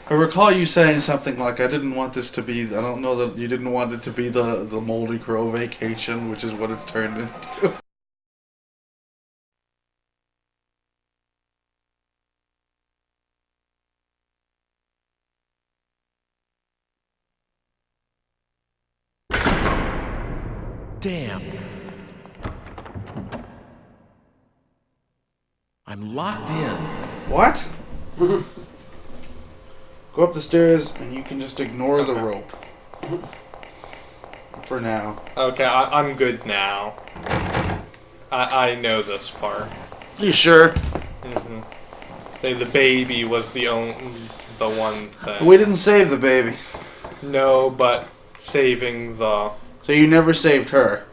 I recall you saying something like, I didn't want this to be, I don't know that you didn't want it to be the Moldy Crow vacation, which is what it's turned into. Damn. I'm locked in. What? Go up the stairs and you can just ignore the rope. For now. Okay, I'm good now. I know this part. You sure? Mm-hmm. Say the baby was the one thing. We didn't save the baby. No, but saving the... So you never saved her?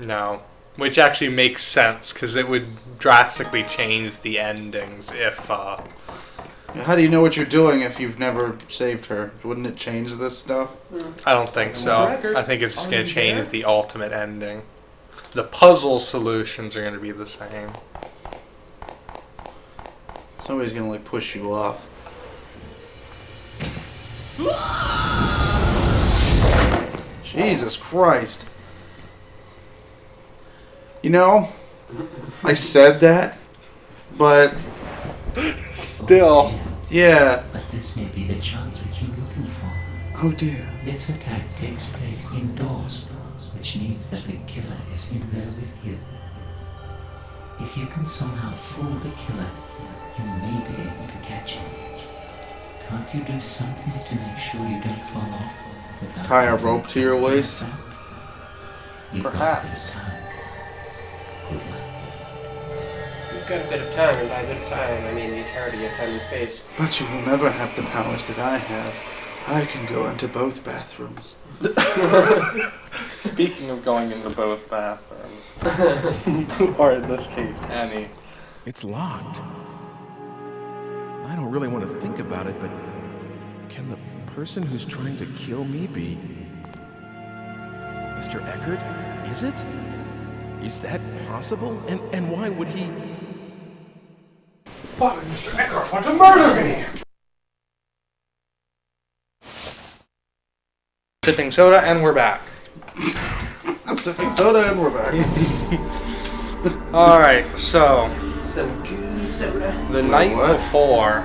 No. Which actually makes sense, because it would drastically change the endings if, How do you know what you're doing if you've never saved her? Wouldn't it change this stuff? I don't think so. I think it's just going to change the ultimate ending. The puzzle solutions are going to be the same. Somebody's gonna like push you off. Jesus Christ. You know, I said that, but still. Yeah. But this may be the chance which you're looking for. Oh dear. This attack takes place indoors, which means that the killer is in there with you. If you can somehow fool the killer, you may be able to catch him. Can't you do something to make sure you don't fall off? Tie a rope to your waist? Perhaps. You've got a bit of time, and by a bit of time, I mean the entirety of time and space. But you will never have the powers that I have. I can go into both bathrooms. Speaking of going into both bathrooms, or in this case, any. It's locked. I don't really want to think about it, but can the person who's trying to kill me be Mr. Eckart? Is it? Is that possible? And why would he... Why would Mr. Eckart want to murder me? Sipping soda, and we're back. I'm sipping soda and we're back. Alright, so... Some good soda. The night before...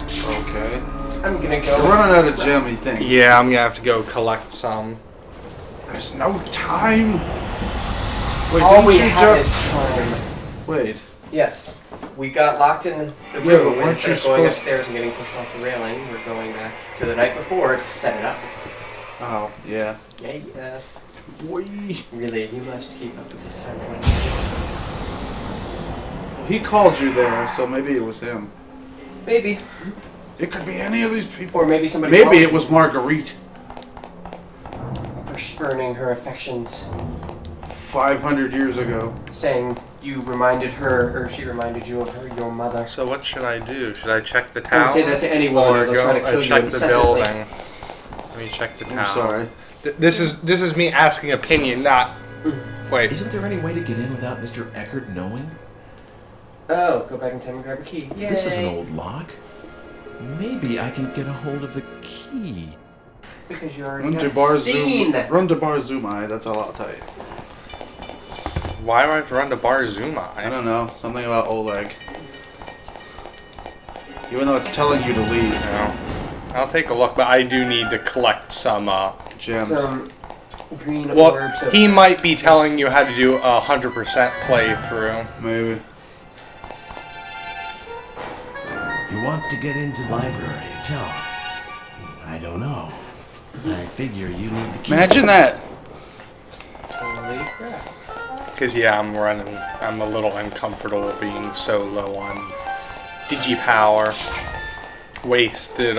Okay. I'm gonna go. We're running out of gem, he thinks. Yeah, I'm gonna have to go collect some. There's no time. Wait, All we didn't you have just... is time. Wait. Yes. We got locked in the Yeah, but room, and weren't instead you of going supposed- upstairs and getting pushed off the railing, we're going back to the night before to set it up. Oh, yeah. Yeah. Wee. Really, you must keep up with this time. He called you there, so maybe it was him. Maybe. It could be any of these people. Or maybe somebody Maybe called it was Margarette. for spurning her affections, 500 years ago. saying you reminded her, or she reminded you of her, your mother. So what should I do? Should I check the Don't tower? say that to anyone, Or or they'll try to go kill you check the incessantly. building? Let me check the tower. I'm sorry. This is me asking opinion, not... Wait. Isn't there any way to get in without Mr. Eckart knowing? Oh, go back in time and grab a key. Yay. This is an old lock. Maybe I can get a hold of the key. Because you already Run to got bar seen. zoom. Run to bar zoom eye. That's all I'll tell you. Why do I have to run to Bar Zuma? I don't know. Something about Oleg. Even though it's telling you to leave. No. I'll take a look, but I do need to collect some, Gems. Some green Well, orbs of... he might be telling you how to do a 100% playthrough. Maybe. You want to get into the library? Tell me. I don't know. I figure you need the key. Imagine that. Holy crap. Because, yeah, I'm a little uncomfortable being so low on Digi-power. Wasted.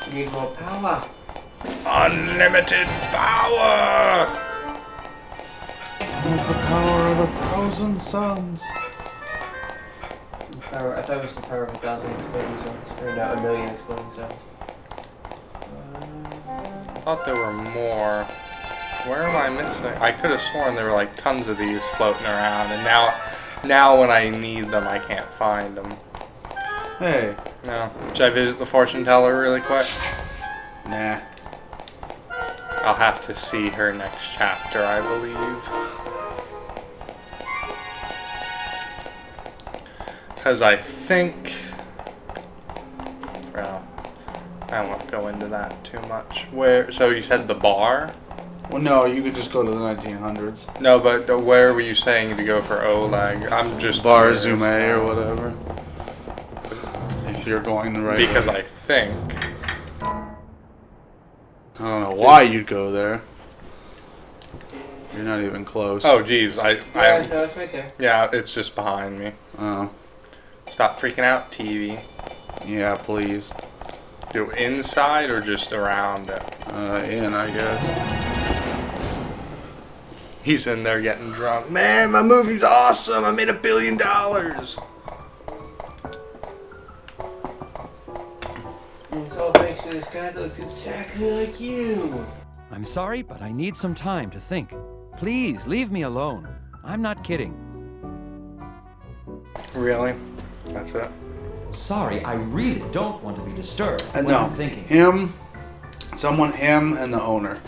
You need more power. Unlimited power! With the power of 1,000 suns. I thought it was the power of 1,000 exploding zones. Or no, 1,000,000 exploding zones. I thought there were more. Where am I missing? I could have sworn there were like tons of these floating around, and now when I need them, I can't find them. Hey. No. Should I visit the fortune teller really quick? Nah. I'll have to see her next chapter, I believe. Because I think... Well, I won't go into that too much. Where? So you said the bar? Well, no, you could just go to the 1900s. No, but where were you saying to go for Oleg? I'm just... Bar Zume or whatever. If you're going the right Because way. I think... I don't know why you'd go there. You're not even close. Oh, geez. No, it's right there. Yeah, it's just behind me. Oh. Stop freaking out, TV. Yeah, please. Do inside or just around it? In, I guess. He's in there getting drunk. Man, my movie's awesome. I made $1 billion. It's all thanks to this guy that looks exactly like you. I'm sorry, but I need some time to think. Please, leave me alone. I'm not kidding. Really? That's it? Sorry, I really don't want to be disturbed when No, I'm thinking. him, and the owner.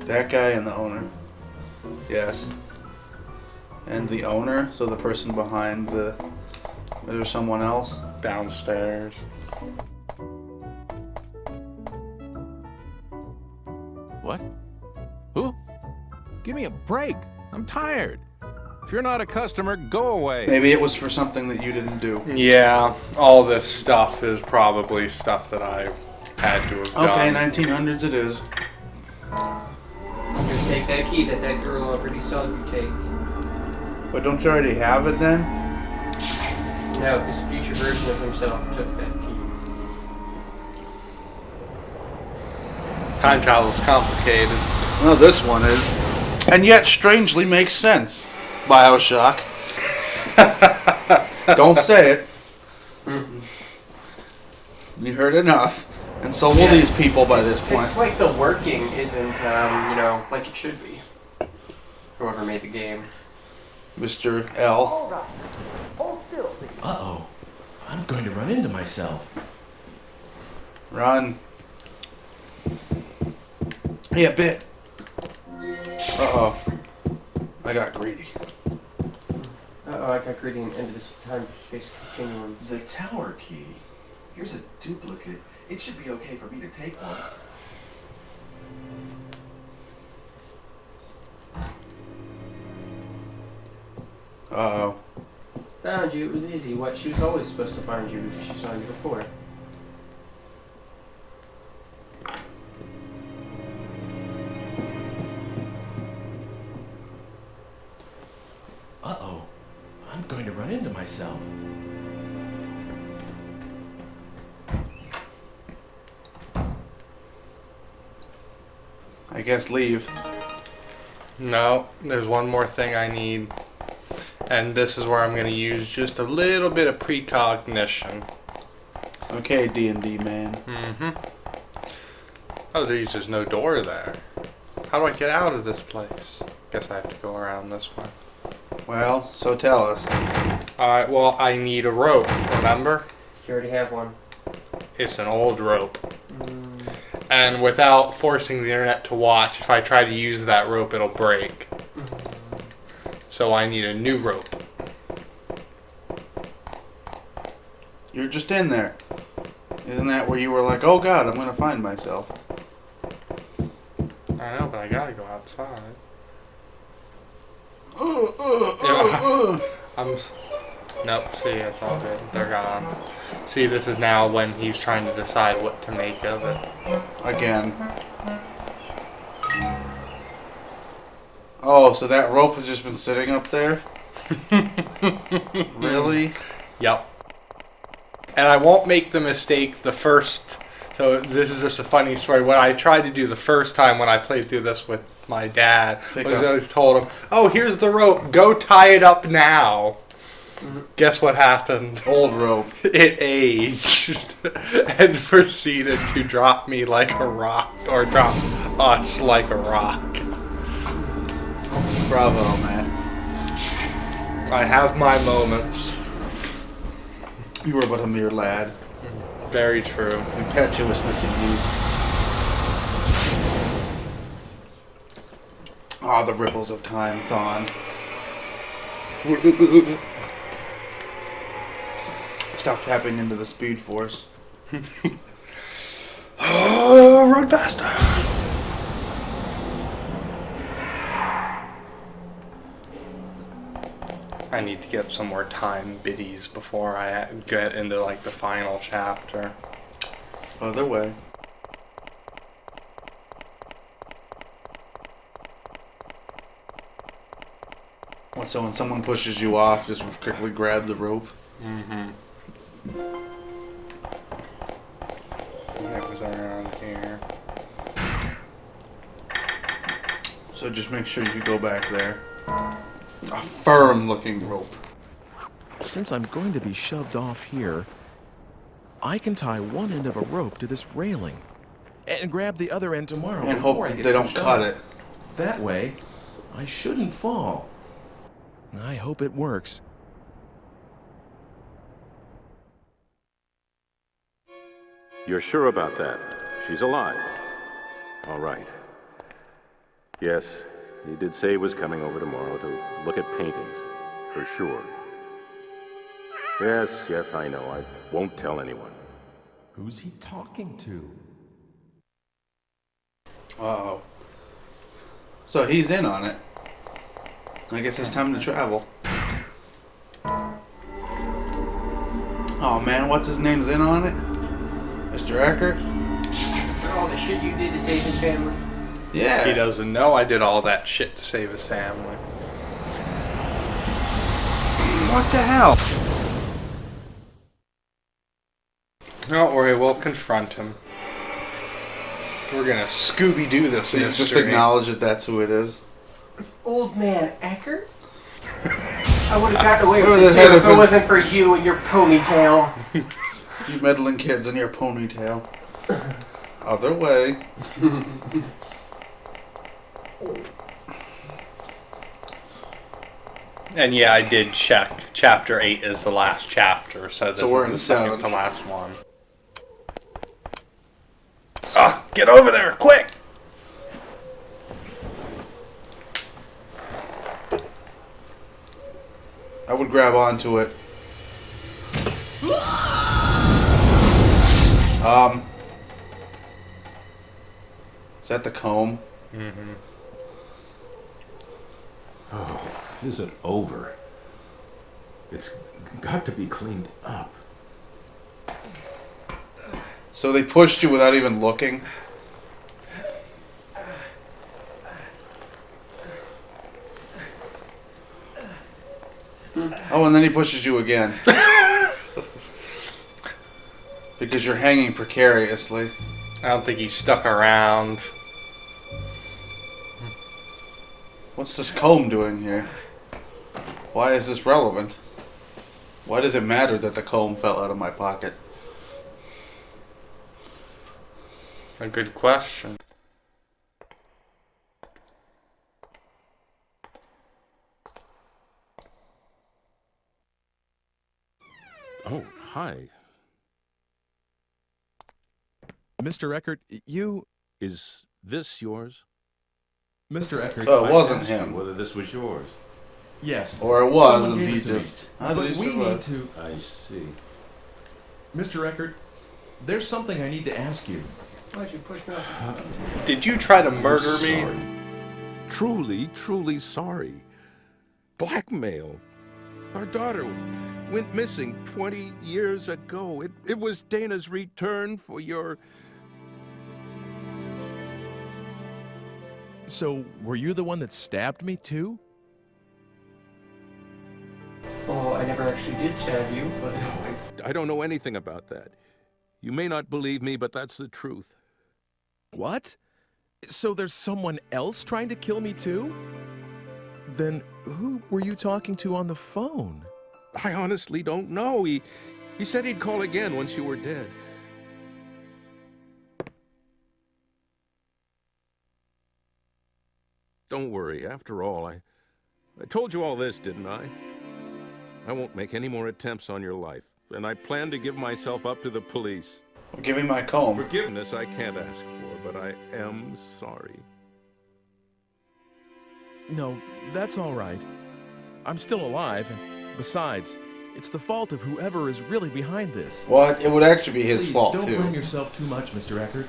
That guy and the owner. Yes. And the owner, so the person behind the... Is there someone else? Downstairs. What? Who? Give me a break. I'm tired. If you're not a customer, go away. Maybe it was for something that you didn't do. Yeah, all this stuff is probably stuff that I had to have done. Okay, 1900s it is. Just take that key that girl already saw you take. But don't you already have it then? No, because the future version of himself took that key. Time travel is complicated. Well, this one is. And yet strangely makes sense. Bioshock. Don't say it. You heard enough. And so will these people by this point. It's like the working isn't, like it should be. Whoever made the game. Mr. L. Uh-oh. I'm going to run into myself. Run. Hey, a bit. Uh-oh. I got greedy. Uh-oh, I got greedy into this time-space continuum. The tower key. Here's a duplicate. It should be okay for me to take one. Uh-oh. Found you, it was easy. What? She was always supposed to find you because she saw you before. Uh-oh. I'm going to run into myself. I guess leave. No, there's one more thing I need. And this is where I'm going to use just a little bit of precognition. Okay, D&D man. Mm-hmm. Oh, there's just no door there. How do I get out of this place? Guess I have to go around this way. Well, so tell us. Alright, well, I need a rope, remember? You already have one. It's an old rope. And without forcing the internet to watch, if I try to use that rope, it'll break. So I need a new rope. You're just in there. Isn't that where you were like, oh god, I'm going to find myself? I know, but I gotta go outside. Nope, see, it's all good. They're gone. See, this is now when he's trying to decide what to make of it. Again. Oh, so that rope has just been sitting up there? Really? Yep. And I won't make the mistake the first... So this is just a funny story. What I tried to do the first time when I played through this with my dad was I told him, oh, here's the rope. Go tie it up now. Guess what happened? Old rope. It aged and proceeded to drop me like a rock, or drop us like a rock. Bravo, man. I have my moments. You were but a mere lad. Very true. Impetuousness of youth. Ah, the ripples of time, Thawne. Stop tapping into the speed force. Oh, run faster! I need to get some more time biddies before I get into like the final chapter. Other way. So when someone pushes you off, just quickly grab the rope. Mm-hmm. That was around here. So just make sure you go back there. A firm-looking rope. Since I'm going to be shoved off here, I can tie one end of a rope to this railing and grab the other end tomorrow. And hope they don't cut it. That way, I shouldn't fall. I hope it works. You're sure about that? She's alive. All right. Yes, he did say he was coming over tomorrow to look at paintings. For sure. Yes, I know. I won't tell anyone. Who's he talking to? Uh-oh. So he's in on it. I guess it's time to travel. Oh man, what's his name's in on it? Mr. Eckart? For all the shit you did to save his family. Yeah. He doesn't know I did all that shit to save his family. What the hell? Don't worry, we'll confront him. We're gonna Scooby Doo this So you mystery. just acknowledge that that's who it is. Old man Eckart? I would have gotten away with Well, it that had too if it been- wasn't for you and your ponytail. You meddling kids in your ponytail. Other way. And yeah, I did check. Chapter 8 is the last chapter, so this we're is in the the second seventh. to last one. Ah, get over there, quick! I would grab onto it. Is that the comb? Mm-hmm. Oh, is it over? It's got to be cleaned up. So they pushed you without even looking? Oh, and then he pushes you again. Because you're hanging precariously. I don't think he stuck around. What's this comb doing here? Why is this relevant? Why does it matter that the comb fell out of my pocket? A good question. Oh, hi. Mr. Eckart, you... Is this yours? Mr. Eckart... So it wasn't I asked you him. whether this was yours. Yes. Or it was, Someone and gave he it to me. just... How did But he we survive? need to... I see. Mr. Eckart, there's something I need to ask you. Why'd you push me off? Did you try to murder me? Sorry. Truly sorry. Blackmail. Our daughter went missing 20 years ago. It was Dana's return for your... So, were you the one that stabbed me, too? Oh, I never actually did stab you, but I don't know anything about that. You may not believe me, but that's the truth. What? So there's someone else trying to kill me, too? Then who were you talking to on the phone? I honestly don't know. He said he'd call again once you were dead. Don't worry. After all, I told you all this, didn't I? I won't make any more attempts on your life, and I plan to give myself up to the police. Well, give me my comb. Forgiveness I can't ask for, but I am sorry. No, that's all right. I'm still alive, and besides, it's the fault of whoever is really behind this. What? It would actually be his Please, fault, don't too. blame yourself too much, Mr. Eckart.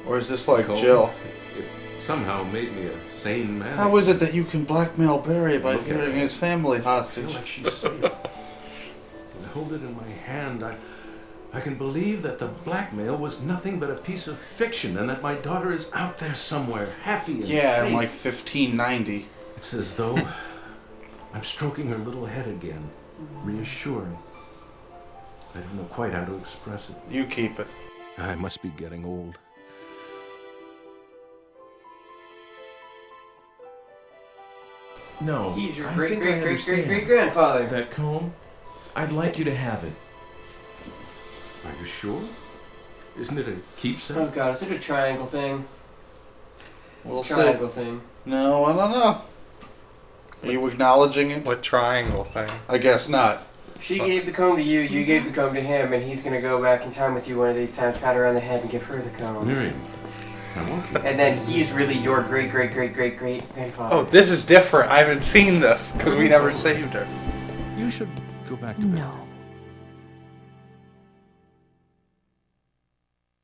Or is this like Cole, Jill? It somehow made me a sane man. How is it that you can blackmail Barry by Look at getting her. his family I feel hostage? like she's safe. I hold it in my hand. I can believe that the blackmail was nothing but a piece of fiction, and that my daughter is out there somewhere, happy and Yeah, safe. in like 1590. It's as though I'm stroking her little head again, reassuring. I don't know quite how to express it. You keep it. I must be getting old. No, He's your I great, think I great, great, great, understand. great grandfather. That comb, I'd like you to have it. Are you sure? Isn't it a keepsake? Oh god, is it a triangle thing? We'll see. Triangle thing. No, I don't know. Are you acknowledging it? What triangle thing? I guess not. She gave the comb to you, you gave the comb to him, and he's gonna go back in time with you one of these times, pat her on the head, and give her the comb. Miriam, I won't keep And then he's really your great, great, great, great, great grandfather. Oh, this is different. I haven't seen this because we never saved her. You should go back to bed. No.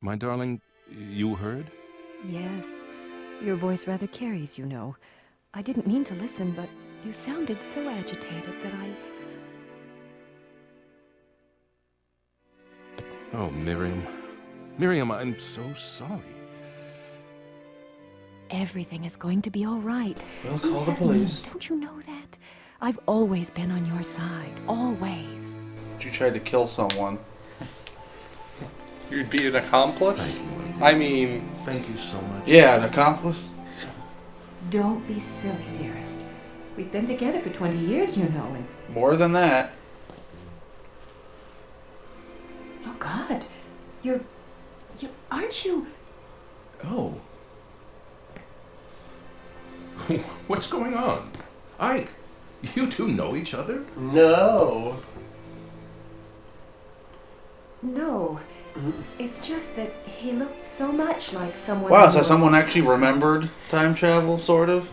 My darling, you heard? Yes. Your voice rather carries, you know. I didn't mean to listen, but you sounded so agitated that I... Oh, Miriam. Miriam, I'm so sorry. Everything is going to be all right. We'll call the police. Don't you know that? I've always been on your side. Always. You tried to kill someone. You'd be an accomplice? I mean... Thank you so much. Yeah, an accomplice? Don't be silly, dearest. We've been together for 20 years, you know, and... More than that. Oh, God. You're... Aren't you... Oh. What's going on? Ike, you two know each other? No. No. It's just that he looked so much like someone... Wow, I so know. someone actually remembered time travel, sort of?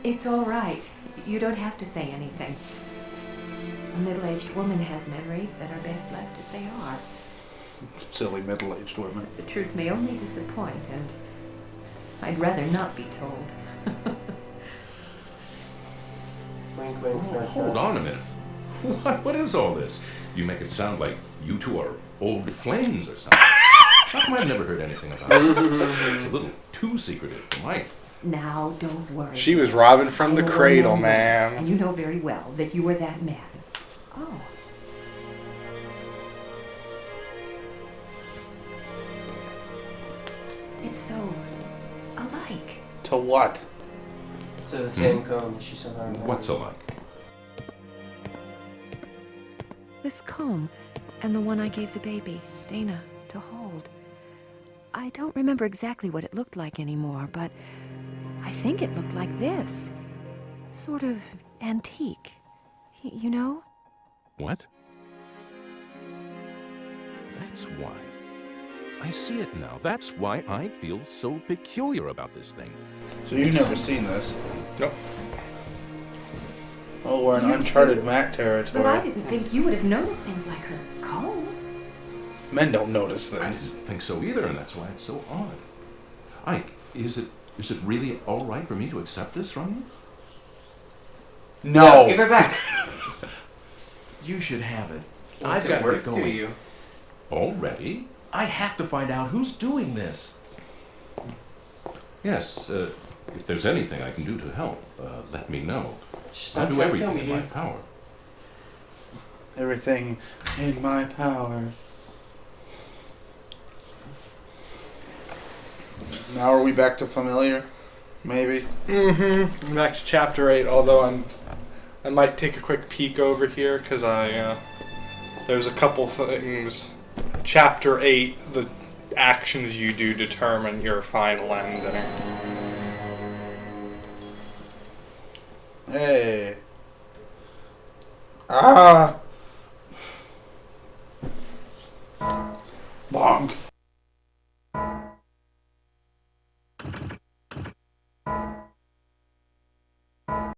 It's all right. You don't have to say anything. A middle-aged woman has memories that are best left as they are. Silly middle-aged women. The truth may only disappoint, and I'd rather not be told. Wink, wink, Oh, nudge, hold nudge. on a minute. What is all this? You make it sound like you two are old flames or something. How come I've never heard anything about it? It's a little too secretive for Mike. Now, don't worry. She was robbing from the I cradle, remember, man. And you know very well that you were that man. Oh. It's so alike. To what? So the same comb that she saw her. What's alike? This comb and the one I gave the baby, Dana, to hold. I don't remember exactly what it looked like anymore, but I think it looked like this. Sort of antique. You know? What? That's why. I see it now. That's why I feel so peculiar about this thing. So you've never seen this? Nope. Oh, we're in You uncharted too. Matt But I territory. didn't think you would have noticed things like her comb. Men don't notice I things. didn't think so either, and that's why it's so odd. Ike, is it really all right for me to accept this from you? No. Give her back. You should have it. What's I've got it to worth get to going. you? Already? I have to find out who's doing this. Yes, if there's anything I can do to help, let me know. Just I'll stop do trying to kill everything me, in my dude. power. Everything in my power. Now are we back to familiar? Maybe. Mm-hmm. Back to chapter 8, although I might take a quick peek over here, because there's a couple things. Chapter 8, the actions you do determine your final ending. Hey. Ah!